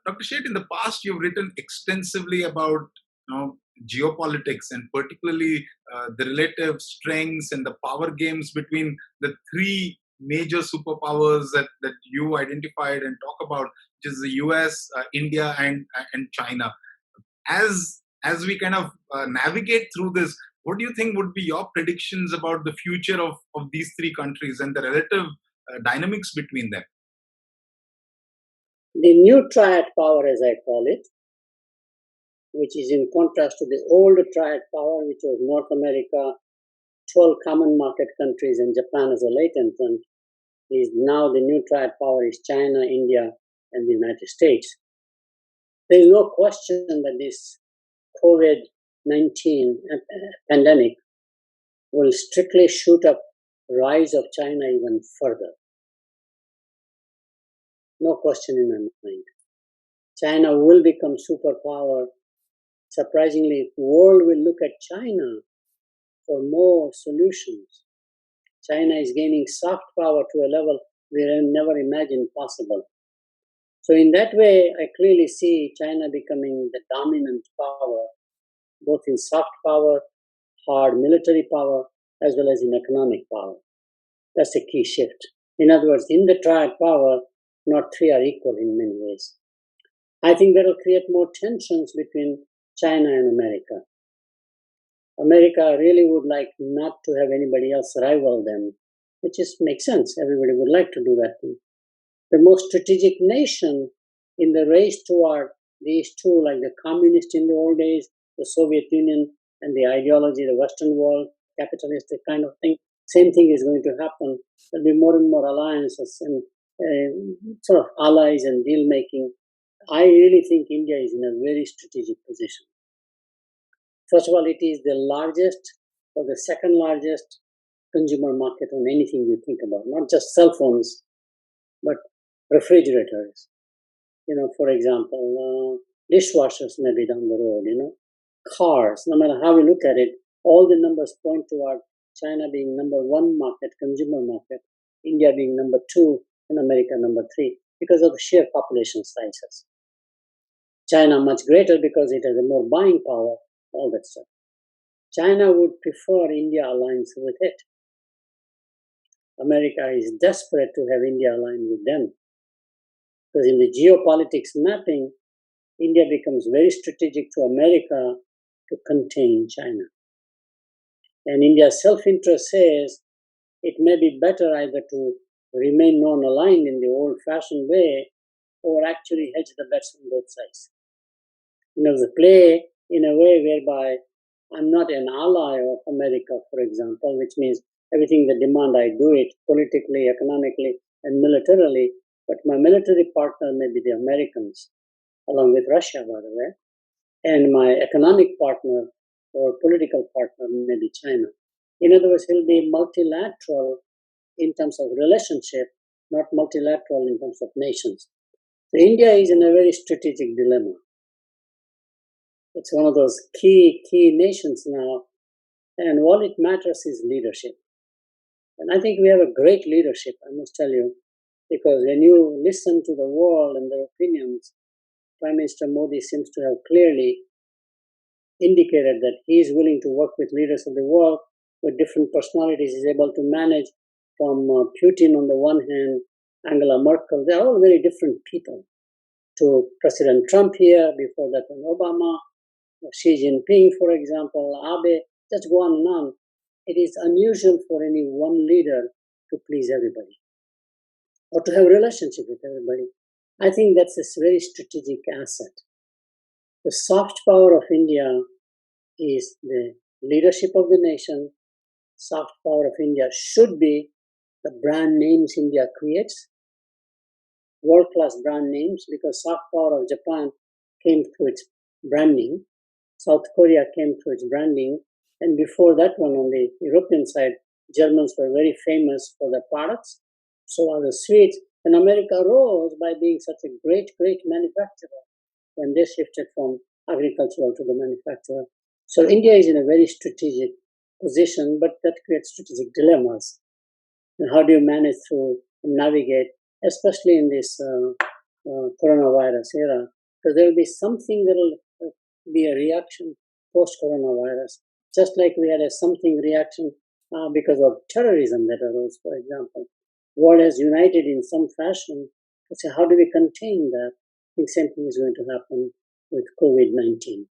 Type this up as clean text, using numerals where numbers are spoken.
Dr. Sheth, in the past, you've written extensively about geopolitics and particularly the relative strengths and the power games between the three major superpowers that you identified and talk about, which is the US, India, and China. As we kind of navigate through this, what do you think would be your predictions about the future of these three countries and the relative dynamics between them? The new triad power, as I call it, which is in contrast to the old triad power, which was North America, 12 common market countries, and Japan as a late entrant, is now the new triad power is China, India, and the United States. There is no question that this COVID-19 pandemic will strictly shoot up rise of China even further. No question in my mind. China will become superpower. Surprisingly, the world will look at China for more solutions. China is gaining soft power to a level we never imagined possible. So in that way, I clearly see China becoming the dominant power, both in soft power, hard military power, as well as in economic power. That's a key shift. In other words, in the triad power, not three are equal in many ways. I think that will create more tensions between China and America. America really would like not to have anybody else rival them, which makes sense. Everybody would like to do that too. The most strategic nation in the race toward these two, like the communists in the old days, the Soviet Union, and the ideology, the Western world, capitalistic kind of thing, same thing is going to happen. There'll be more and more alliances and sort of allies and deal making. I really think India is in a very strategic position. First of all, it is the largest or the second largest consumer market on anything you think about, not just cell phones, but refrigerators. For example, dishwashers may be down the road, cars, no matter how we look at it, all the numbers point toward China being number one market, consumer market, India being number two, and America number three, because of the sheer population sizes. China much greater because it has a more buying power, all that stuff. China would prefer India alliance with it. America is desperate to have India aligned with them. Because in the geopolitics mapping, India becomes very strategic to America to contain China. And India's self-interest says it may be better either to remain non-aligned in the old-fashioned way or actually hedge the bets on both sides. The play in a way whereby I'm not an ally of America, for example, which means everything they demand, I do it politically, economically, and militarily. But my military partner may be the Americans, along with Russia, by the way. And my economic partner or political partner may be China. In other words, he'll be multilateral in terms of relationship, not multilateral in terms of nations. So India is in a very strategic dilemma. It's one of those key nations now. And all it matters is leadership. And I think we have a great leadership, I must tell you, because when you listen to the world and their opinions, Prime Minister Modi seems to have clearly indicated that he is willing to work with leaders of the world with different personalities. He's able to manage from Putin on the one hand, Angela Merkel. They're all very different people. To President Trump here, before that Obama, Xi Jinping, for example, Abe, just go on and on. It is unusual for any one leader to please everybody or to have a relationship with everybody. I think that's a very strategic asset. The soft power of India is the leadership of the nation. Soft power of India should be the brand names India creates, world-class brand names, because soft power of Japan came through its branding. South Korea came through its branding. And before that one, on the European side, Germans were very famous for their products. So are the Swedes. And America rose by being such a great manufacturer when they shifted from agricultural to the manufacturer. So India is in a very strategic position, but that creates strategic dilemmas. And how do you manage to navigate, especially in this coronavirus era, because there will be something that will be a reaction post coronavirus, just like we had a something reaction because of terrorism that arose, for example. World has united in some fashion to say, how do we contain that? I think same thing is going to happen with COVID-19.